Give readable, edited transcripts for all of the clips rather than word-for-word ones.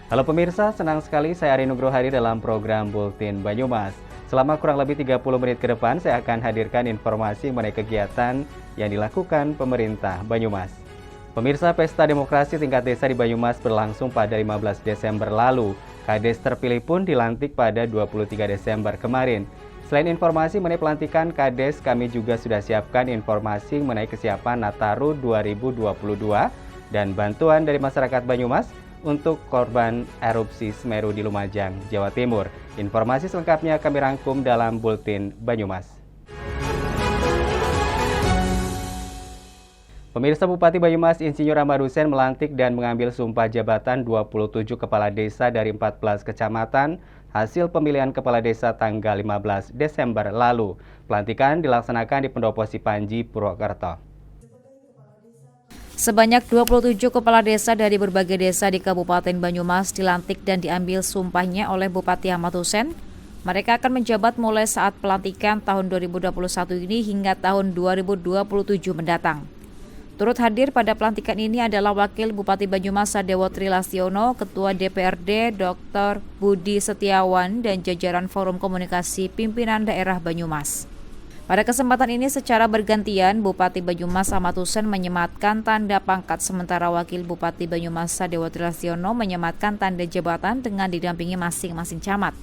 Halo pemirsa, senang sekali saya Ari Nugroho hadir dalam program Bulletin Banyumas. Selama kurang lebih 30 menit ke depan, saya akan hadirkan informasi mengenai kegiatan yang dilakukan pemerintah Banyumas. Pemirsa, Pesta Demokrasi tingkat desa di Banyumas berlangsung pada 15 Desember lalu. Kades terpilih pun dilantik pada 23 Desember kemarin. Selain informasi mengenai pelantikan Kades, kami juga sudah siapkan informasi mengenai kesiapan Nataru 2022 dan bantuan dari masyarakat Banyumas untuk korban erupsi Semeru di Lumajang, Jawa Timur. Informasi selengkapnya kami rangkum dalam Bulletin Banyumas. Pemirsa, Bupati Banyumas Insinyur Ahmad Hussein melantik dan mengambil sumpah jabatan 27 kepala desa dari 14 kecamatan hasil pemilihan kepala desa tanggal 15 Desember lalu. Pelantikan dilaksanakan di Pendopo Sipanji, Purwokerto. Sebanyak 27 kepala desa dari berbagai desa di Kabupaten Banyumas dilantik dan diambil sumpahnya oleh Bupati Ahmad Hussein. Mereka akan menjabat mulai saat pelantikan tahun 2021 ini hingga tahun 2027 mendatang. Turut hadir pada pelantikan ini adalah Wakil Bupati Banyumas Sadewo Trilastiono, Ketua DPRD Dr. Budi Setiawan, dan jajaran Forum Komunikasi Pimpinan Daerah Banyumas. Pada kesempatan ini secara bergantian, Bupati Banyumas Ahmad Hussein menyematkan tanda pangkat sementara Wakil Bupati Banyumas Sadewo Trilastiono menyematkan tanda jabatan dengan didampingi masing-masing camat.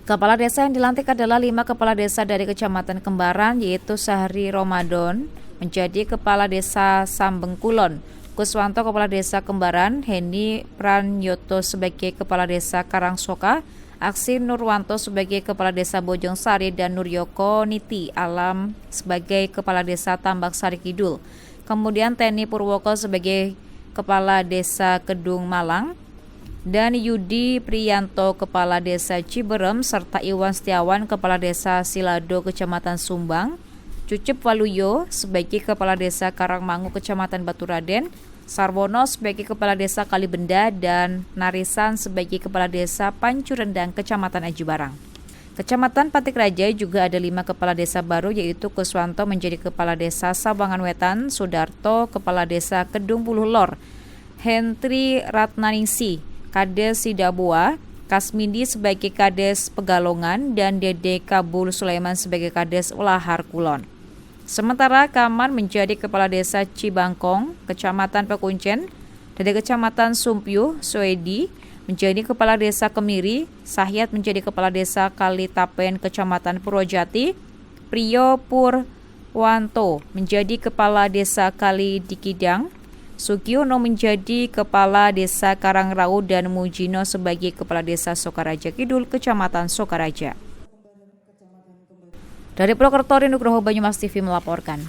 Kepala desa yang dilantik adalah 5 kepala desa dari Kecamatan Kembaran, yaitu Sahri Ramadan menjadi Kepala Desa Sambengkulon, Kuswanto Kepala Desa Kembaran, Heni Pranyoto sebagai Kepala Desa Karangsoka, Aksi Nurwanto sebagai Kepala Desa Bojong Sari, dan Nuryoko Niti Alam sebagai Kepala Desa Tambak Sari Kidul. Kemudian Teni Purwoko sebagai Kepala Desa Kedung Malang, dan Yudi Priyanto Kepala Desa Ciberem, serta Iwan Setiawan Kepala Desa Silado Kecamatan Sumbang, Cucup Waluyo sebagai Kepala Desa Karangmangu Kecamatan Baturaden, Sarwono sebagai Kepala Desa Kalibenda, dan Narisan sebagai Kepala Desa Pancurendang Kecamatan Aji Barang. Kecamatan Patik Raja juga ada 5 Kepala Desa baru, yaitu Kuswanto menjadi Kepala Desa Sabangan Wetan, Sudarto Kepala Desa Kedung Puluh Lor, Hentri Ratnaningsi Kades Sidabua, Kasmindi sebagai Kades Pegalongan, dan Dede Kabul Sulaiman sebagai Kades Ulahar Kulon. Sementara Kaman menjadi Kepala Desa Cibangkong, Kecamatan Pekuncen, dari Kecamatan Sumpyuh, Soedi menjadi Kepala Desa Kemiri, Sahyat menjadi Kepala Desa Kalitapen, Kecamatan Purwojati, Priyo Purwanto menjadi Kepala Desa Kali Dikidang, Sugiono menjadi Kepala Desa Karangrau, dan Mujino sebagai Kepala Desa Sokaraja Kidul, Kecamatan Sokaraja. Dari Purwokerto, Ari Nugroho, Banyumas TV melaporkan.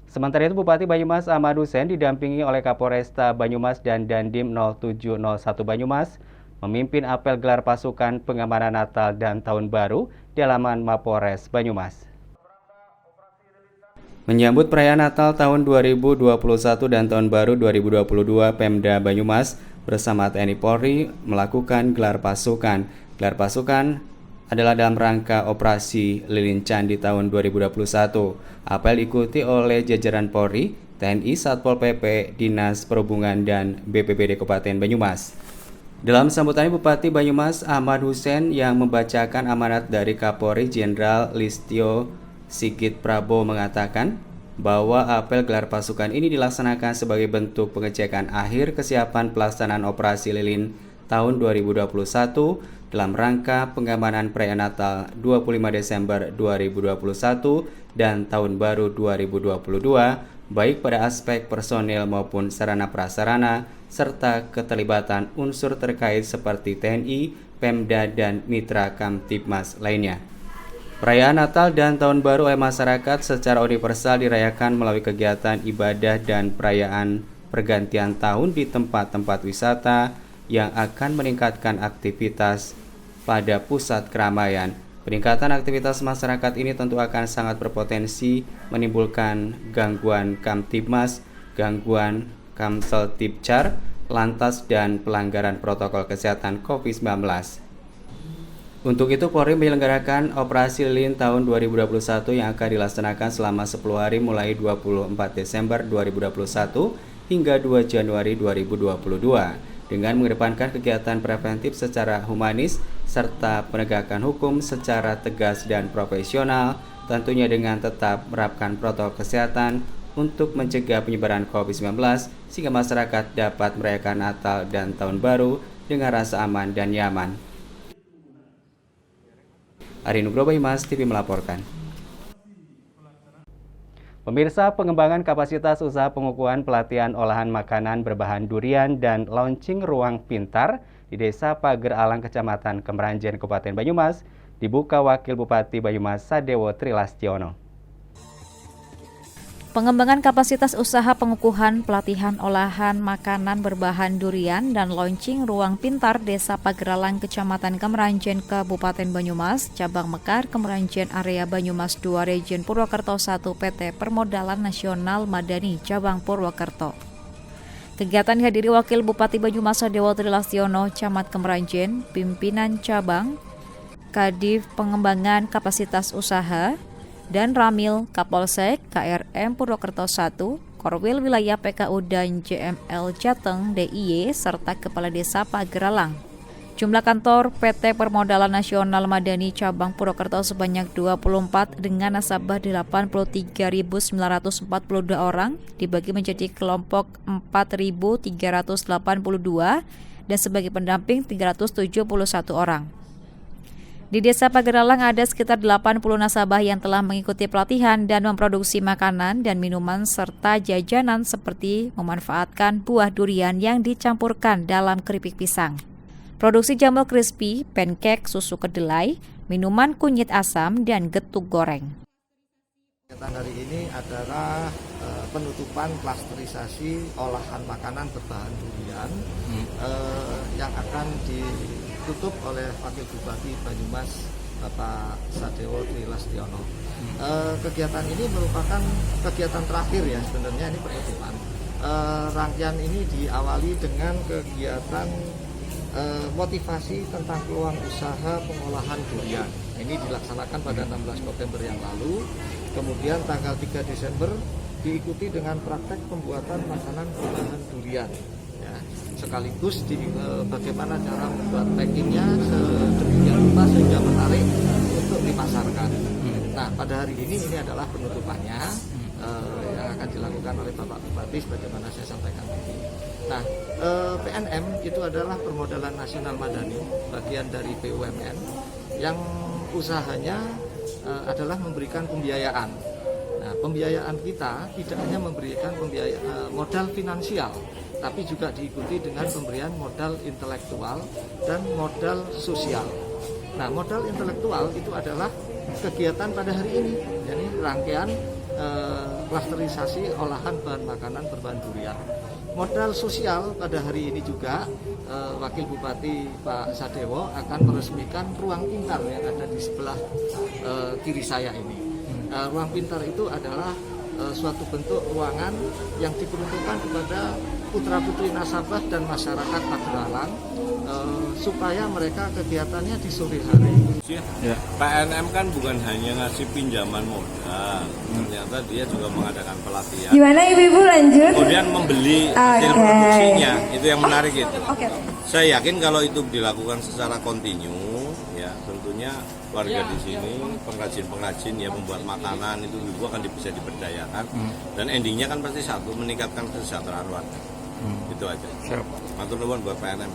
Sementara itu, Bupati Banyumas Ahmad Hussein didampingi oleh Kapolresta Banyumas dan Dandim 0701 Banyumas memimpin apel gelar pasukan pengamanan Natal dan Tahun Baru di halaman Mapores Banyumas. Menyambut perayaan Natal tahun 2021 dan Tahun Baru 2022, Pemda Banyumas bersama TNI Polri melakukan gelar pasukan. Gelar pasukan adalah dalam rangka operasi Lilin Candi tahun 2021. Apel diikuti oleh jajaran Polri, TNI, Satpol PP, Dinas Perhubungan, dan BPBD Kabupaten Banyumas. Dalam sambutannya, Bupati Banyumas Ahmad Hussein yang membacakan amanat dari Kapolri Jenderal Listio Sigit Prabowo mengatakan bahwa apel gelar pasukan ini dilaksanakan sebagai bentuk pengecekan akhir kesiapan pelaksanaan operasi Lilin tahun 2021 dalam rangka pengamanan perayaan Natal 25 Desember 2021 dan Tahun Baru 2022, baik pada aspek personil maupun sarana prasarana, serta keterlibatan unsur terkait seperti TNI, Pemda, dan mitra Kamtibmas lainnya. Perayaan Natal dan Tahun Baru oleh masyarakat secara universal dirayakan melalui kegiatan ibadah dan perayaan pergantian tahun di tempat-tempat wisata yang akan meningkatkan aktivitas pada pusat keramaian. Peningkatan aktivitas masyarakat ini tentu akan sangat berpotensi menimbulkan gangguan Kamtibmas, gangguan Kamseltibcar, lantas, dan pelanggaran protokol kesehatan COVID-19. Untuk itu, Polri menyelenggarakan operasi Lilin tahun 2021 yang akan dilaksanakan selama 10 hari mulai 24 Desember 2021 hingga 2 Januari 2022 dengan mengedepankan kegiatan preventif secara humanis serta penegakan hukum secara tegas dan profesional, tentunya dengan tetap menerapkan protokol kesehatan untuk mencegah penyebaran COVID-19 sehingga masyarakat dapat merayakan Natal dan Tahun Baru dengan rasa aman dan nyaman. Ari Nugroho, Banyumas TV melaporkan. Pemirsa, pengembangan kapasitas usaha pengukuhan pelatihan olahan makanan berbahan durian dan launching ruang pintar di Desa Pager Alang, Kecamatan Kemeranjen, Kabupaten Banyumas, dibuka Wakil Bupati Banyumas Sadewo Trilastiono. Pengembangan kapasitas usaha pengukuhan pelatihan olahan makanan berbahan durian dan launching ruang pintar Desa Pageralang, Kecamatan Kemeranjen, Kabupaten Banyumas, Cabang Mekar, Kemeranjen Area Banyumas 2 Region Purwokerto 1 PT Permodalan Nasional Madani, Cabang Purwokerto. Kegiatan dihadiri Wakil Bupati Banyumas Sadewo Trilastiono, Camat Kemeranjen, pimpinan cabang, Kadif Pengembangan Kapasitas Usaha, dan Ramil Kapolsek KRM Purwokerto 1, Korwil Wilayah PKU dan JML Jateng DIY, serta Kepala Desa Pageralang. Jumlah kantor PT Permodalan Nasional Madani Cabang Purwokerto sebanyak 24 dengan nasabah 83.942 orang dibagi menjadi kelompok 4.382 dan sebagai pendamping 371 orang. Di Desa Pageralang ada sekitar 80 nasabah yang telah mengikuti pelatihan dan memproduksi makanan dan minuman serta jajanan seperti memanfaatkan buah durian yang dicampurkan dalam keripik pisang. Produksi jamur crispy, pancake, susu kedelai, minuman kunyit asam, dan getuk goreng. Kegiatan hari ini adalah penutupan klasterisasi olahan makanan berbahan durian yang akan ditutup oleh Wakil Bupati Banyumas Bapak Sadewo Trilastiono. Kegiatan ini merupakan kegiatan terakhir ya sebenarnya, ini penutupan. Rangkaian ini diawali dengan kegiatan motivasi tentang peluang usaha pengolahan durian. Ini dilaksanakan pada 16 November yang lalu. Kemudian tanggal 3 Desember diikuti dengan praktek pembuatan makanan berbahan durian. Ya, sekaligus bagaimana cara membuat packingnya sedemikian rupa sehingga menarik untuk dipasarkan. Nah, pada hari ini adalah penutupannya yang akan dilakukan oleh Bapak Bupati sebagaimana saya sampaikan tadi. Nah, PNM itu adalah Permodalan Nasional Madani, bagian dari BUMN yang usahanya adalah memberikan pembiayaan. Nah, pembiayaan kita tidak hanya memberikan modal finansial, tapi juga diikuti dengan pemberian modal intelektual dan modal sosial. Nah, modal intelektual itu adalah kegiatan pada hari ini, jadi rangkaian klasterisasi olahan bahan makanan berbahan durian. Modal sosial pada hari ini juga Wakil Bupati Pak Sadewo akan meresmikan ruang pintar yang ada di sebelah kiri saya ini. Ruang pintar itu adalah suatu bentuk ruangan yang diperuntukkan kepada putra-putri nasabah dan masyarakat Pageralang supaya mereka kegiatannya di sore hari. Ya. PNM kan bukan hanya ngasih pinjaman modal, ternyata dia juga mengadakan pelatihan. Gimana ibu-ibu lanjut? Kemudian membeli hasil produksinya, itu yang menarik itu. Okay. Saya yakin kalau itu dilakukan secara kontinu, ya tentunya warga di sini, pengrajin-pengrajin ya membuat makanan itu akan bisa diberdayakan, dan endingnya kan pasti satu, meningkatkan kesejahteraan warga. Itu aja. Matur nuwun buat PNM.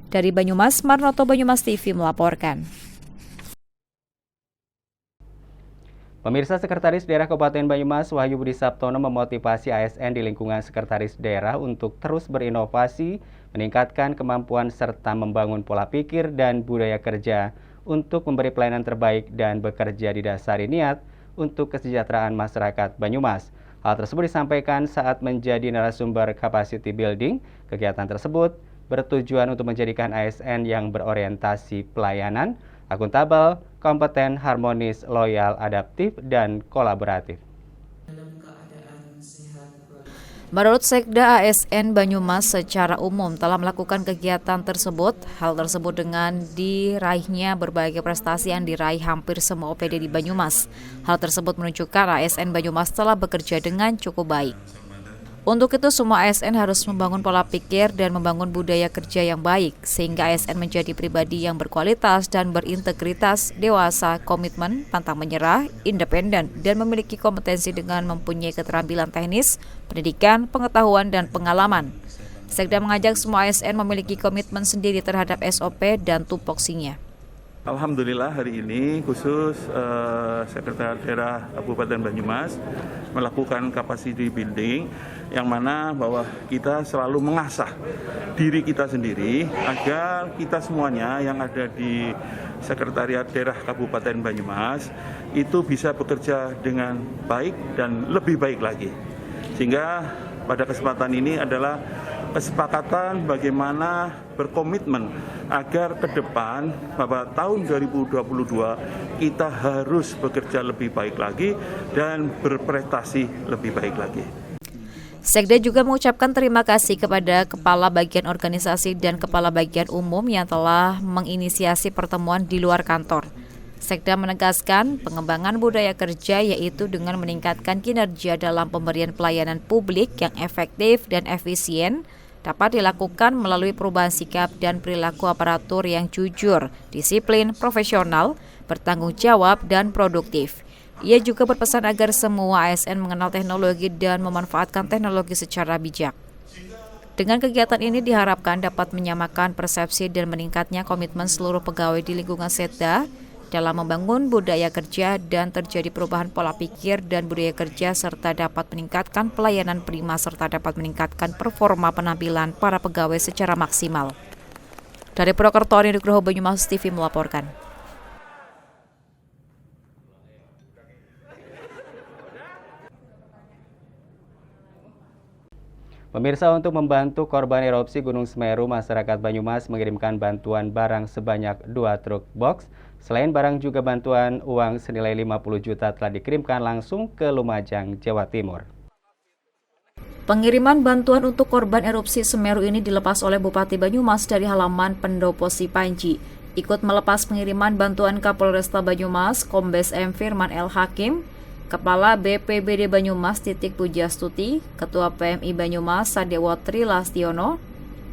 Dari Banyumas, Marnoto, Banyumas TV melaporkan. Pemirsa, Sekretaris Daerah Kabupaten Banyumas Wahyu Budi Saptono memotivasi ASN di lingkungan Sekretaris Daerah untuk terus berinovasi, meningkatkan kemampuan serta membangun pola pikir dan budaya kerja untuk memberi pelayanan terbaik dan bekerja didasari niat untuk kesejahteraan masyarakat Banyumas. Hal tersebut disampaikan saat menjadi narasumber capacity building. Kegiatan tersebut bertujuan untuk menjadikan ASN yang berorientasi pelayanan, akuntabel, kompeten, harmonis, loyal, adaptif, dan kolaboratif. Menurut Sekda ASN Banyumas secara umum telah melakukan kegiatan tersebut. Hal tersebut dengan diraihnya berbagai prestasi yang diraih hampir semua OPD di Banyumas. Hal tersebut menunjukkan ASN Banyumas telah bekerja dengan cukup baik. Untuk itu, semua ASN harus membangun pola pikir dan membangun budaya kerja yang baik, sehingga ASN menjadi pribadi yang berkualitas dan berintegritas, dewasa, komitmen, pantang menyerah, independen, dan memiliki kompetensi dengan mempunyai keterampilan teknis, pendidikan, pengetahuan, dan pengalaman. Sekda mengajak semua ASN memiliki komitmen sendiri terhadap SOP dan tupoksinya. Alhamdulillah hari ini khusus Sekretariat Daerah Kabupaten Banyumas melakukan capacity building yang mana bahwa kita selalu mengasah diri kita sendiri agar kita semuanya yang ada di Sekretariat Daerah Kabupaten Banyumas itu bisa bekerja dengan baik dan lebih baik lagi. Sehingga pada kesempatan ini adalah kesepakatan bagaimana berkomitmen agar ke depan pada tahun 2022 kita harus bekerja lebih baik lagi dan berprestasi lebih baik lagi. Sekda juga mengucapkan terima kasih kepada Kepala Bagian Organisasi dan Kepala Bagian Umum yang telah menginisiasi pertemuan di luar kantor. Sekda menegaskan pengembangan budaya kerja yaitu dengan meningkatkan kinerja dalam pemberian pelayanan publik yang efektif dan efisien dapat dilakukan melalui perubahan sikap dan perilaku aparatur yang jujur, disiplin, profesional, bertanggung jawab, dan produktif. Ia juga berpesan agar semua ASN mengenal teknologi dan memanfaatkan teknologi secara bijak. Dengan kegiatan ini diharapkan dapat menyamakan persepsi dan meningkatnya komitmen seluruh pegawai di lingkungan Sekda dalam membangun budaya kerja dan terjadi perubahan pola pikir dan budaya kerja serta dapat meningkatkan pelayanan prima serta dapat meningkatkan performa penampilan para pegawai secara maksimal. Dari Purwokerto, Nugroho Banyumas TV melaporkan. Pemirsa, untuk membantu korban erupsi Gunung Semeru, masyarakat Banyumas mengirimkan bantuan barang sebanyak 2 truk box. Selain barang juga bantuan uang senilai 50 juta telah dikirimkan langsung ke Lumajang, Jawa Timur. Pengiriman bantuan untuk korban erupsi Semeru ini dilepas oleh Bupati Banyumas dari halaman Pendopo Sipanji. Ikut melepas pengiriman bantuan Kapolresta Banyumas, Kombes M. Firman L. Hakim, Kepala BPBD Banyumas Titik Pujastuti, Ketua PMI Banyumas Sadewotri Lastiono.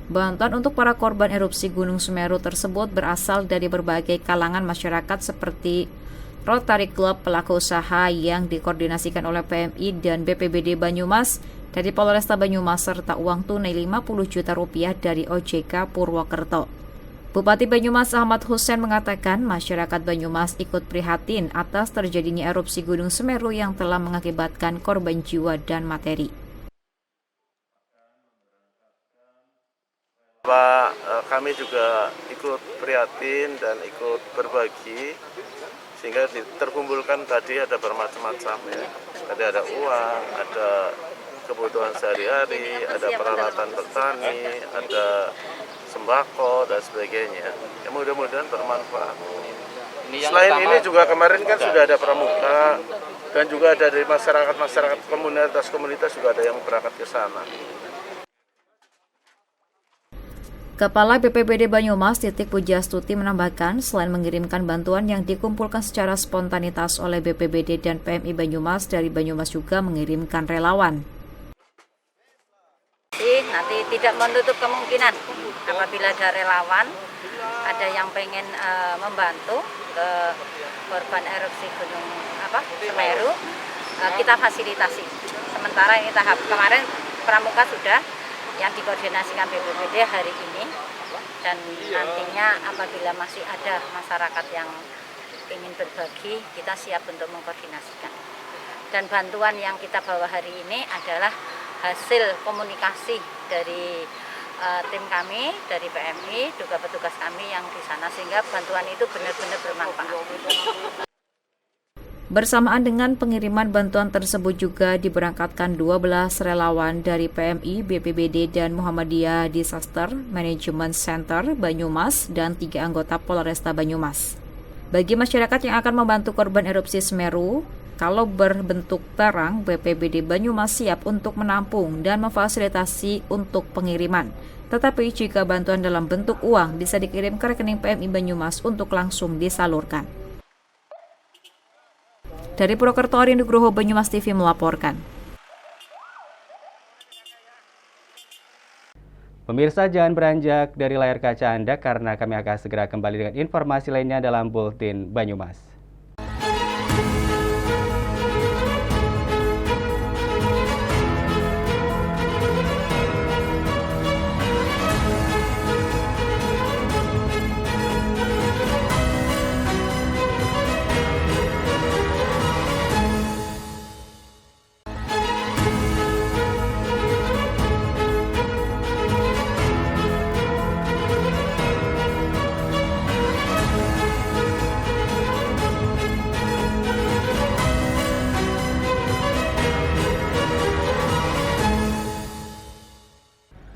Bantuan untuk para korban erupsi Gunung Semeru tersebut berasal dari berbagai kalangan masyarakat seperti Rotary Club pelaku usaha yang dikoordinasikan oleh PMI dan BPBD Banyumas, dari Polresta Banyumas serta uang tunai 50 juta rupiah dari OJK Purwokerto. Bupati Banyumas Ahmad Hussein mengatakan masyarakat Banyumas ikut prihatin atas terjadinya erupsi Gunung Semeru yang telah mengakibatkan korban jiwa dan materi. Kami juga ikut prihatin dan ikut berbagi sehingga terkumpulkan tadi ada bermacam-macam ya. Tadi ada uang, ada kebutuhan sehari-hari, ada peralatan bertani, ada sembako dan sebagainya. Ya, mudah-mudahan bermanfaat. Selain ini juga kemarin kan sudah ada pramuka dan juga ada dari masyarakat komunitas juga ada yang berangkat ke sana. Kepala BPBD Banyumas Titik Pujastuti menambahkan, selain mengirimkan bantuan yang dikumpulkan secara spontanitas oleh BPBD dan PMI Banyumas, dari Banyumas juga mengirimkan relawan. Nanti tidak menutup kemungkinan apabila ada relawan, ada yang pengen membantu ke korban erupsi Gunung Semeru, kita fasilitasi. Sementara ini tahap kemarin pramuka sudah yang dikoordinasikan BPBD hari ini, dan nantinya apabila masih ada masyarakat yang ingin berbagi, kita siap untuk mengkoordinasikan. Dan bantuan yang kita bawa hari ini adalah hasil komunikasi dari tim kami, dari PMI, juga petugas kami yang di sana, sehingga bantuan itu benar-benar bermanfaat. Bersamaan dengan pengiriman bantuan tersebut juga diberangkatkan 12 relawan dari PMI, BPBD, dan Muhammadiyah Disaster Management Center Banyumas dan 3 anggota Polresta Banyumas. Bagi masyarakat yang akan membantu korban erupsi Semeru, kalau berbentuk barang, BPBD Banyumas siap untuk menampung dan memfasilitasi untuk pengiriman. Tetapi jika bantuan dalam bentuk uang bisa dikirim ke rekening PMI Banyumas untuk langsung disalurkan. Dari Purwokerto, Nugroho Banyumas TV melaporkan. Pemirsa, jangan beranjak dari layar kaca Anda karena kami akan segera kembali dengan informasi lainnya dalam Buletin Banyumas.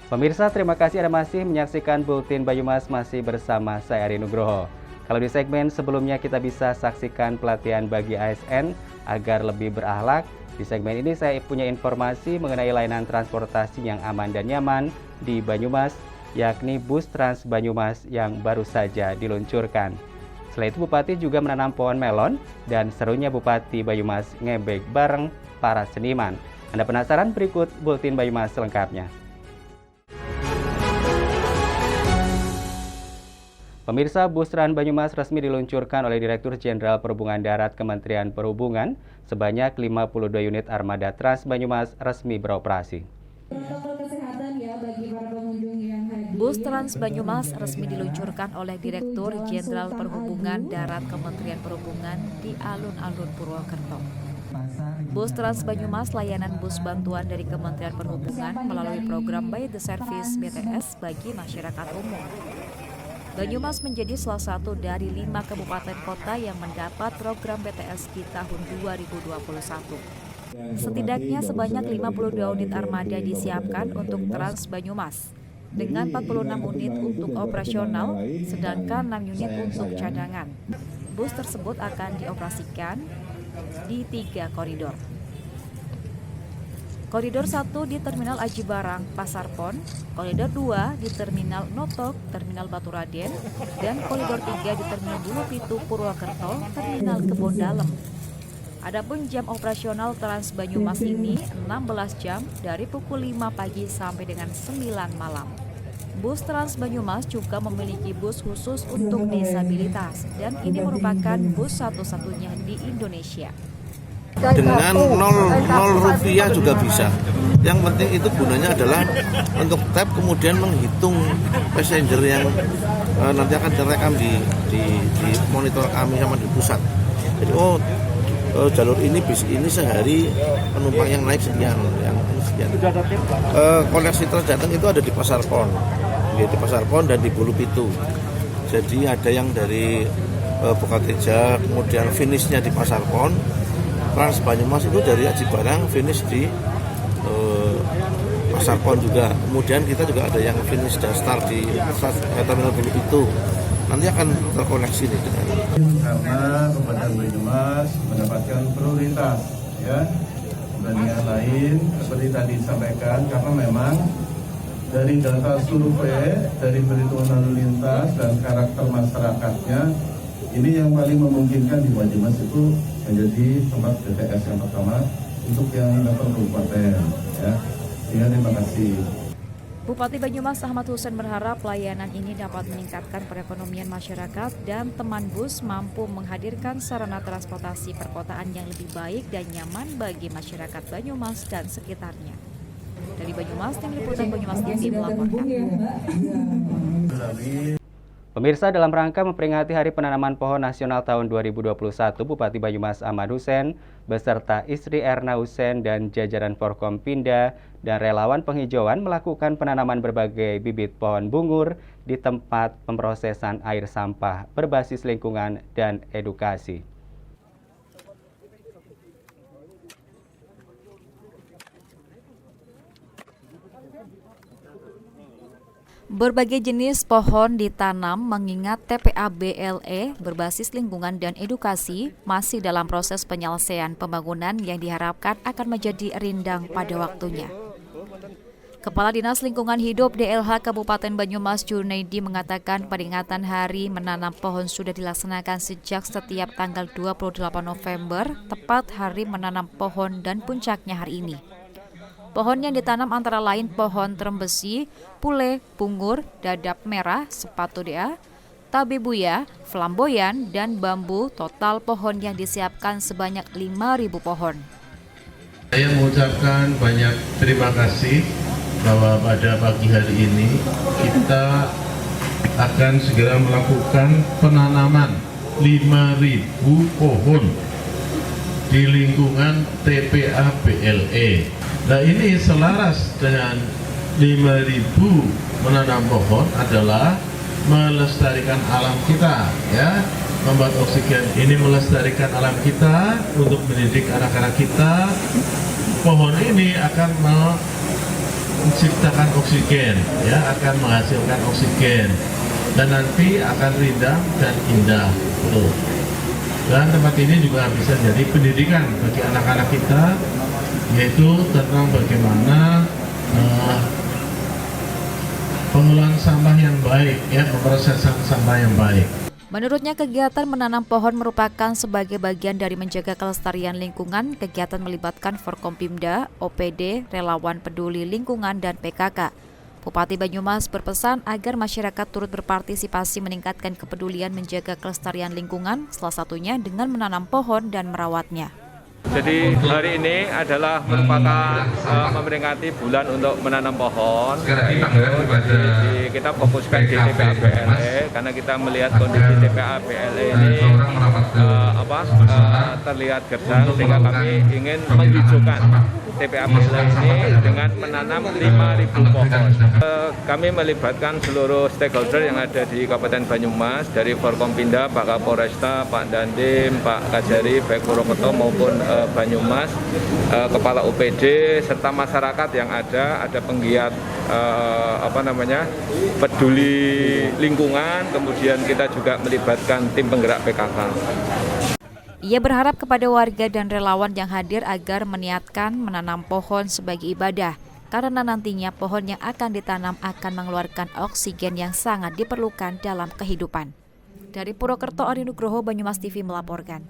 Pemirsa, terima kasih Anda masih menyaksikan Buletin Banyumas masih bersama saya Ari Nugroho. Kalau di segmen sebelumnya kita bisa saksikan pelatihan bagi ASN agar lebih berakhlak. Di segmen ini saya punya informasi mengenai layanan transportasi yang aman dan nyaman di Banyumas, yakni bus Trans Banyumas yang baru saja diluncurkan. Selain itu Bupati juga menanam pohon melon dan serunya Bupati Banyumas ngebek bareng para seniman. Anda penasaran? Berikut Buletin Banyumas selengkapnya. Pemirsa, bus Trans Banyumas resmi diluncurkan oleh Direktur Jenderal Perhubungan Darat Kementerian Perhubungan. Sebanyak 52 unit armada Trans Banyumas resmi beroperasi. Bus Trans Banyumas resmi diluncurkan oleh Direktur Jenderal Perhubungan Darat Kementerian Perhubungan di alun-alun Purwokerto. Bus Trans Banyumas layanan bus bantuan dari Kementerian Perhubungan melalui program By the Service BTS bagi masyarakat umum. Banyumas menjadi salah satu dari 5 kabupaten kota yang mendapat program BTS di tahun 2021. Setidaknya sebanyak 52 unit armada disiapkan untuk Trans Banyumas, dengan 46 unit untuk operasional, sedangkan 6 unit untuk cadangan. Bus tersebut akan dioperasikan di 3 koridor. Koridor 1 di Terminal Aji Barang, Pasar Pon, Koridor 2 di Terminal Notok, Terminal Batu Raden, dan Koridor 3 di Terminal Bulu Pitu, Purwokerto, Terminal Kebon Dalem. Adapun jam operasional Trans Banyumas ini 16 jam dari pukul 5 pagi sampai dengan 9 malam. Bus Trans Banyumas juga memiliki bus khusus untuk disabilitas dan ini merupakan bus satu-satunya di Indonesia. Dengan 0 rupiah juga bisa. Yang penting itu gunanya adalah untuk tap kemudian menghitung passenger yang nanti akan direkam di monitor kami sama di pusat. Jadi jalur ini bis ini sehari penumpang yang naik sekian, yang sekian. Koneksi terjateng itu ada di Pasar Pon, di Pasar Pon dan di Bulu Pitu. Jadi ada yang dari Bokateja, kemudian finishnya di Pasar Pon. Trans Banyumas itu dari Aji Barang finish di Pasar Pon juga. Kemudian kita juga ada yang finish dan start di Terminal Bulu itu. Nanti akan terkoneksi nih dengan. Karena Kabupaten Banyumas mendapatkan prioritas ya dibandingkan lain seperti tadi disampaikan, karena memang dari data survei, dari perhitungan lalu lintas dan karakter masyarakatnya, ini yang paling memungkinkan di Banyumas itu menjadi tempat BTS yang pertama untuk yang level kabupaten ya. Terima kasih. Bupati Banyumas Ahmad Hussein berharap layanan ini dapat meningkatkan perekonomian masyarakat dan teman bus mampu menghadirkan sarana transportasi perkotaan yang lebih baik dan nyaman bagi masyarakat Banyumas dan sekitarnya. Dari Banyumas, Tim Liputan Banyumas TV melaporkan. Pemirsa, dalam rangka memperingati Hari Penanaman Pohon Nasional tahun 2021, Bupati Banyumas Ahmad Hussein beserta istri Erna Hussein dan jajaran Forkompinda dan relawan penghijauan melakukan penanaman berbagai bibit pohon bungur di tempat pemrosesan air sampah berbasis lingkungan dan edukasi. Berbagai jenis pohon ditanam mengingat TPA BLE berbasis lingkungan dan edukasi masih dalam proses penyelesaian pembangunan yang diharapkan akan menjadi rindang pada waktunya. Kepala Dinas Lingkungan Hidup DLH Kabupaten Banyumas Junaidi mengatakan peringatan Hari Menanam Pohon sudah dilaksanakan sejak setiap tanggal 28 November, tepat Hari Menanam Pohon dan puncaknya hari ini. Pohon yang ditanam antara lain pohon trembesi, pule, pungur, dadap merah, sepatu dea, tabebuya, flamboyan, dan bambu. Total pohon yang disiapkan sebanyak 5.000 pohon. Saya mengucapkan banyak terima kasih bahwa pada pagi hari ini kita akan segera melakukan penanaman 5.000 pohon di lingkungan TPA BLE. Nah, ini selaras dengan 5.000 menanam pohon adalah melestarikan alam kita, ya, membuat oksigen. Ini melestarikan alam kita untuk mendidik anak-anak kita. Pohon ini akan menciptakan oksigen, ya, akan menghasilkan oksigen, dan nanti akan rindang dan indah. Dan tempat ini juga bisa jadi pendidikan bagi anak-anak kita, yaitu tentang bagaimana pengelolaan sampah yang baik, ya, pemrosesan sampah yang baik. Menurutnya, kegiatan menanam pohon merupakan sebagai bagian dari menjaga kelestarian lingkungan. Kegiatan melibatkan Forkompimda, OPD, relawan peduli lingkungan, dan PKK. Bupati Banyumas berpesan agar masyarakat turut berpartisipasi meningkatkan kepedulian menjaga kelestarian lingkungan, salah satunya dengan menanam pohon dan merawatnya. Jadi hari ini adalah merupakan memperingati bulan untuk menanam pohon. Jadi kita fokuskan di TPA BLE karena kita melihat kondisi TPA BLE ini terlihat gersang, sehingga kami ingin menghijaukan TPA BLE ini dengan menanam 5.000 pohon. Kami melibatkan seluruh stakeholder yang ada di Kabupaten Banyumas, dari Forkompinda, Pak Kapolresta, Pak Dandim, Pak Kajari, baik Purwokerto maupun Banyumas, kepala UPD, serta masyarakat yang ada penggiat peduli lingkungan. Kemudian kita juga melibatkan tim penggerak PKK. Ia berharap kepada warga dan relawan yang hadir agar meniatkan menanam pohon sebagai ibadah, karena nantinya pohon yang akan ditanam akan mengeluarkan oksigen yang sangat diperlukan dalam kehidupan. Dari Purwokerto, Ari Nugroho, Banyumas TV melaporkan.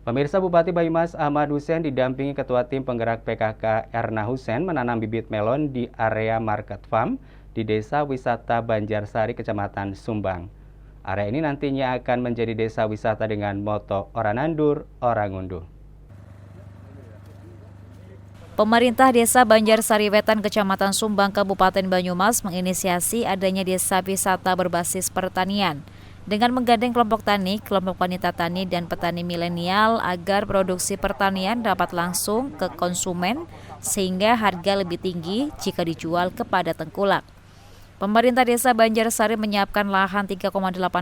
Pemirsa, Bupati Banyumas Ahmad Hussein didampingi Ketua Tim Penggerak PKK Erna Hussein menanam bibit melon di area Market Farm di Desa Wisata Banjarsari, Kecamatan Sumbang. Area ini nantinya akan menjadi desa wisata dengan moto Ora Nandur, Ora Ngunduh. Pemerintah Desa Banjarsari Wetan, Kecamatan Sumbang, Kabupaten Banyumas menginisiasi adanya desa wisata berbasis pertanian dengan menggandeng kelompok tani, kelompok wanita tani, dan petani milenial agar produksi pertanian dapat langsung ke konsumen sehingga harga lebih tinggi jika dijual kepada tengkulak. Pemerintah Desa Banjarsari menyiapkan lahan 3,8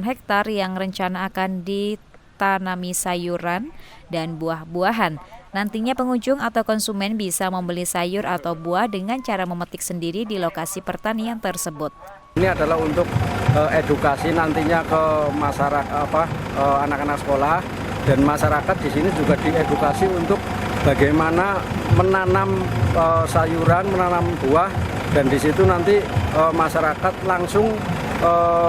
hektar yang rencana akan ditanami sayuran dan buah-buahan. Nantinya pengunjung atau konsumen bisa membeli sayur atau buah dengan cara memetik sendiri di lokasi pertanian tersebut. Ini adalah untuk edukasi nantinya ke masyarakat, anak-anak sekolah, dan masyarakat di sini juga diedukasi untuk bagaimana menanam sayuran, menanam buah, dan di situ nanti masyarakat langsung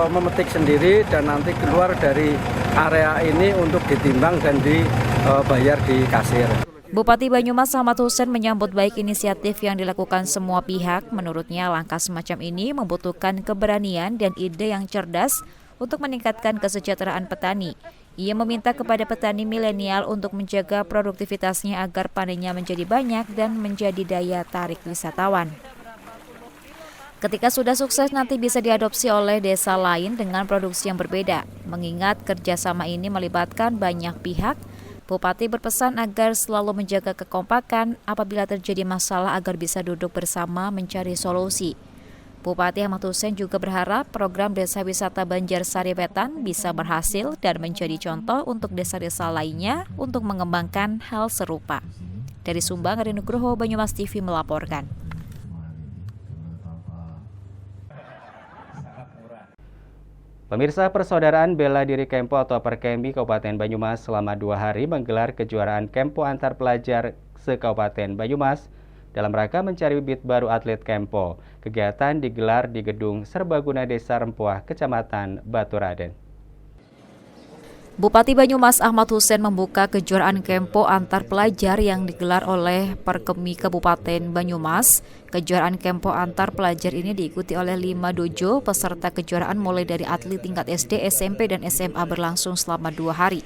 memetik sendiri dan nanti keluar dari area ini untuk ditimbang dan dibayar di kasir. Bupati Banyumas Ahmad Hussein menyambut baik inisiatif yang dilakukan semua pihak. Menurutnya langkah semacam ini membutuhkan keberanian dan ide yang cerdas untuk meningkatkan kesejahteraan petani. Ia meminta kepada petani milenial untuk menjaga produktivitasnya agar panennya menjadi banyak dan menjadi daya tarik wisatawan. Ketika sudah sukses nanti bisa diadopsi oleh desa lain dengan produksi yang berbeda. Mengingat kerjasama ini melibatkan banyak pihak, Bupati berpesan agar selalu menjaga kekompakan apabila terjadi masalah agar bisa duduk bersama mencari solusi. Bupati Ahmad Hussein juga berharap program Desa Wisata Banjarsari Wetan bisa berhasil dan menjadi contoh untuk desa-desa lainnya untuk mengembangkan hal serupa. Dari Sumbang, Ari Nugroho, Banyumas TV melaporkan. Pemirsa, Persaudaraan Bela Diri Kempo atau Perkemi Kabupaten Banyumas selama 2 hari menggelar kejuaraan Kempo antar pelajar se-Kabupaten Banyumas dalam rangka mencari bibit baru atlet Kempo. Kegiatan digelar di Gedung Serbaguna Desa Rempuah, Kecamatan Baturaden. Bupati Banyumas Ahmad Hussein membuka kejuaraan Kempo antar pelajar yang digelar oleh Perkemi Kabupaten Banyumas. Kejuaraan Kempo antar pelajar ini diikuti oleh 5 dojo. Peserta kejuaraan mulai dari atlet tingkat SD, SMP, dan SMA berlangsung selama 2 hari.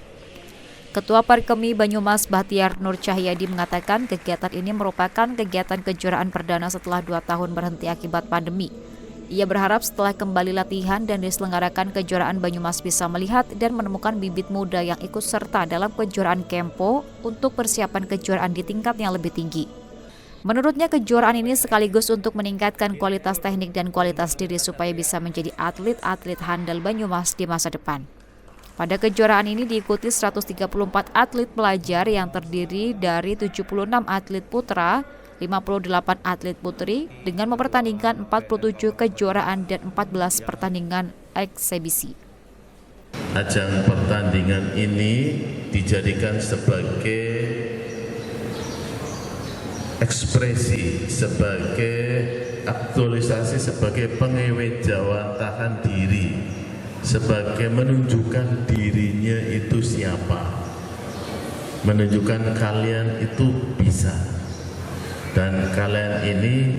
Ketua Perkemi Banyumas Bahtiar Nur Cahyadi mengatakan kegiatan ini merupakan kegiatan kejuaraan perdana setelah 2 tahun berhenti akibat pandemi. Ia berharap setelah kembali latihan dan diselenggarakan kejuaraan, Banyumas bisa melihat dan menemukan bibit muda yang ikut serta dalam kejuaraan Kempo untuk persiapan kejuaraan di tingkat yang lebih tinggi. Menurutnya kejuaraan ini sekaligus untuk meningkatkan kualitas teknik dan kualitas diri supaya bisa menjadi atlet-atlet handal Banyumas di masa depan. Pada kejuaraan ini diikuti 134 atlet pelajar yang terdiri dari 76 atlet putra, 58 atlet putri dengan mempertandingkan 47 kejuaraan dan 14 pertandingan eksebisi. Ajang pertandingan ini dijadikan sebagai ekspresi, sebagai aktualisasi, sebagai pengewejawantahan diri, sebagai menunjukkan dirinya itu siapa, menunjukkan kalian itu bisa. Dan kalian ini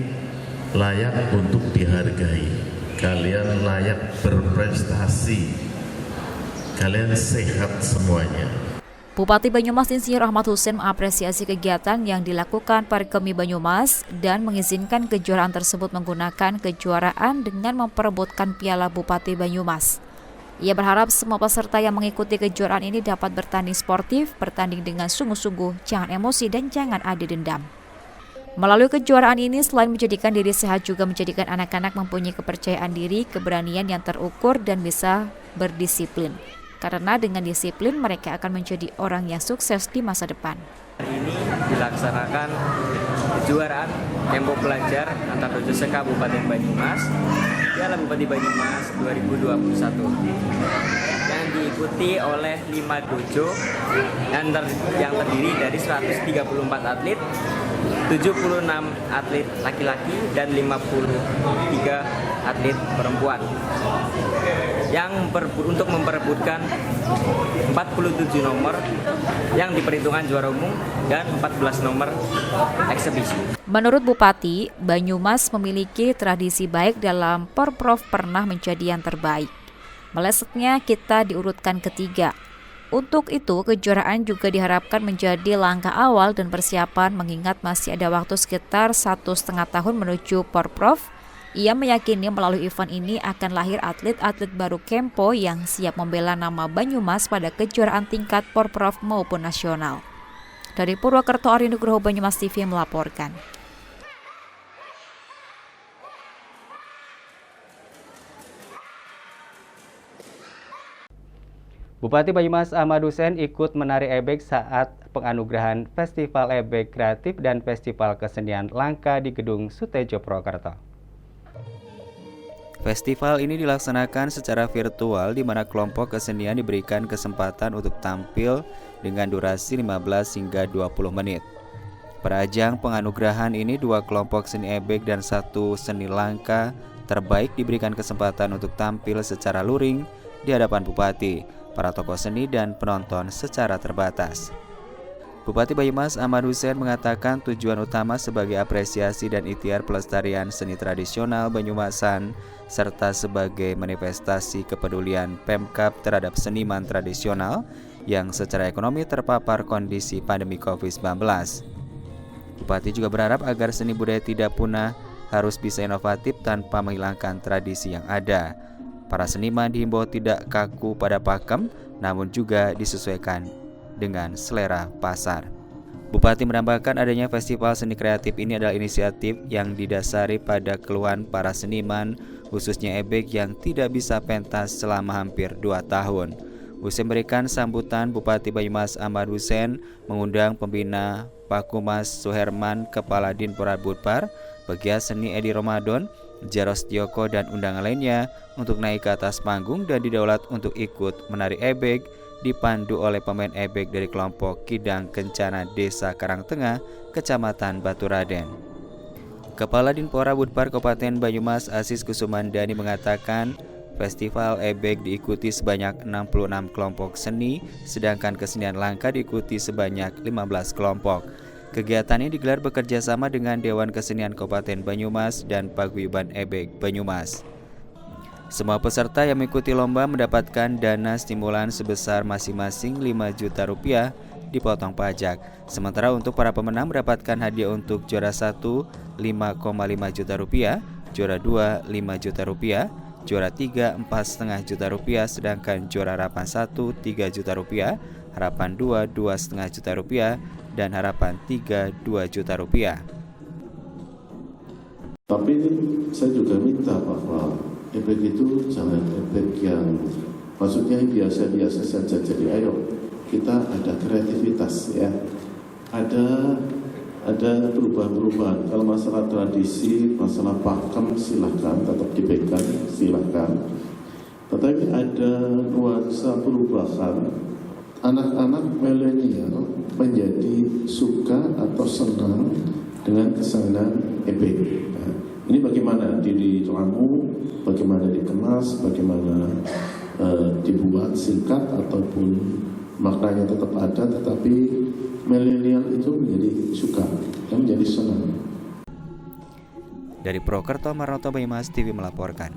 layak untuk dihargai, kalian layak berprestasi, kalian sehat semuanya. Bupati Banyumas Insinyur Ahmad Hussein mengapresiasi kegiatan yang dilakukan Perkemi Banyumas dan mengizinkan kejuaraan tersebut menggunakan kejuaraan dengan memperebutkan Piala Bupati Banyumas. Ia berharap semua peserta yang mengikuti kejuaraan ini dapat bertanding sportif, bertanding dengan sungguh-sungguh, jangan emosi dan jangan ada dendam. Melalui kejuaraan ini, selain menjadikan diri sehat, juga menjadikan anak-anak mempunyai kepercayaan diri, keberanian yang terukur, dan bisa berdisiplin. Karena dengan disiplin, mereka akan menjadi orang yang sukses di masa depan. Hari ini dilaksanakan kejuaraan Kempo Pelajar antar dojo se-Kabupaten Banyumas, Piala Bupati Banyumas 2021. Yang diikuti oleh 5 dojo yang terdiri dari 134 atlet, 76 atlet laki-laki dan 53 atlet perempuan yang untuk memperebutkan 47 nomor yang diperhitungkan juara umum dan 14 nomor eksebisi. Menurut Bupati, Banyumas memiliki tradisi baik dalam Porprov pernah menjadi yang terbaik. Melesetnya kita diurutkan ketiga. Untuk itu, kejuaraan juga diharapkan menjadi langkah awal dan persiapan mengingat masih ada waktu sekitar 1,5 tahun menuju Porprov. Ia meyakini melalui event ini akan lahir atlet-atlet baru Kempo yang siap membela nama Banyumas pada kejuaraan tingkat Porprov maupun nasional. Dari Purwokerto, Ari Nugroho, Banyumas TV melaporkan. Bupati Banyumas Ahmad Hussein ikut menari ebek saat penganugerahan Festival Ebek Kreatif dan Festival Kesenian Langka di Gedung Sutejo, Purwokerto. Festival ini dilaksanakan secara virtual di mana kelompok kesenian diberikan kesempatan untuk tampil dengan durasi 15 hingga 20 menit. Pada ajang penganugerahan ini 2 kelompok seni ebek dan 1 seni langka terbaik diberikan kesempatan untuk tampil secara luring di hadapan Bupati, para tokoh seni dan penonton secara terbatas. Bupati Banyumas Ahmad Hussein mengatakan tujuan utama sebagai apresiasi dan ikhtiar pelestarian seni tradisional Banyumasan serta sebagai manifestasi kepedulian Pemkab terhadap seniman tradisional yang secara ekonomi terpapar kondisi pandemi COVID-19. Bupati juga berharap agar seni budaya tidak punah, harus bisa inovatif tanpa menghilangkan tradisi yang ada. Para seniman dihimbau tidak kaku pada pakem, namun juga disesuaikan dengan selera pasar. Bupati menambahkan adanya festival seni kreatif ini adalah inisiatif yang didasari pada keluhan para seniman, khususnya ebek yang tidak bisa pentas selama hampir 2 tahun. Usai memberikan sambutan, Bupati Banyumas Ahmad Hussein mengundang pembina Pakumas Suherman, Kepala Dinpora Budpar, Pegiat Seni Edi Ramadan, Jaros Tioko dan undangan lainnya untuk naik ke atas panggung dan didaulat untuk ikut menari ebek, dipandu oleh pemain ebek dari kelompok Kidang Kencana Desa Karangtengah, Kecamatan Baturaden. Kepala Dinpora Budpar Kabupaten Banyumas Asis Kusumandani mengatakan Festival Ebek diikuti sebanyak 66 kelompok seni, sedangkan kesenian langka diikuti sebanyak 15 kelompok. Kegiatan ini digelar bekerja sama dengan Dewan Kesenian Kabupaten Banyumas dan Paguyuban Ebek Banyumas. Semua peserta yang mengikuti lomba mendapatkan dana stimulan sebesar masing-masing 5 juta rupiah dipotong pajak. Sementara untuk para pemenang mendapatkan hadiah untuk juara 1 5,5 juta rupiah, juara 2 5 juta rupiah, juara 3 4,5 juta rupiah, sedangkan juara harapan 1 3 juta rupiah, harapan 2 2,5 juta rupiah, dan harapan 3 2 juta rupiah. Tapi saya juga minta bahwa ebek itu jangan ebek yang maksudnya biasa-biasa saja. Jadi ayo kita ada kreativitas ya, ada perubahan-perubahan. Kalau masalah tradisi, masalah pakem silahkan tetap dipegang, silahkan. Tetapi ada nuansa perubahan. Anak-anak milenial menjadi suka atau senang dengan kesenian ebek. Nah, ini bagaimana diramu, bagaimana dikemas, bagaimana dibuat singkat ataupun maknanya tetap ada, tetapi milenial itu menjadi suka dan menjadi senang. Dari Purwokerto, Marnoto, Banyumas TV melaporkan.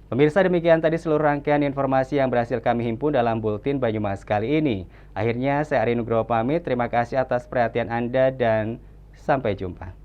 Pemirsa, demikian tadi seluruh rangkaian informasi yang berhasil kami himpun dalam Buletin Banyumas kali ini. Akhirnya saya Ari Nugroho pamit, terima kasih atas perhatian Anda dan sampai jumpa.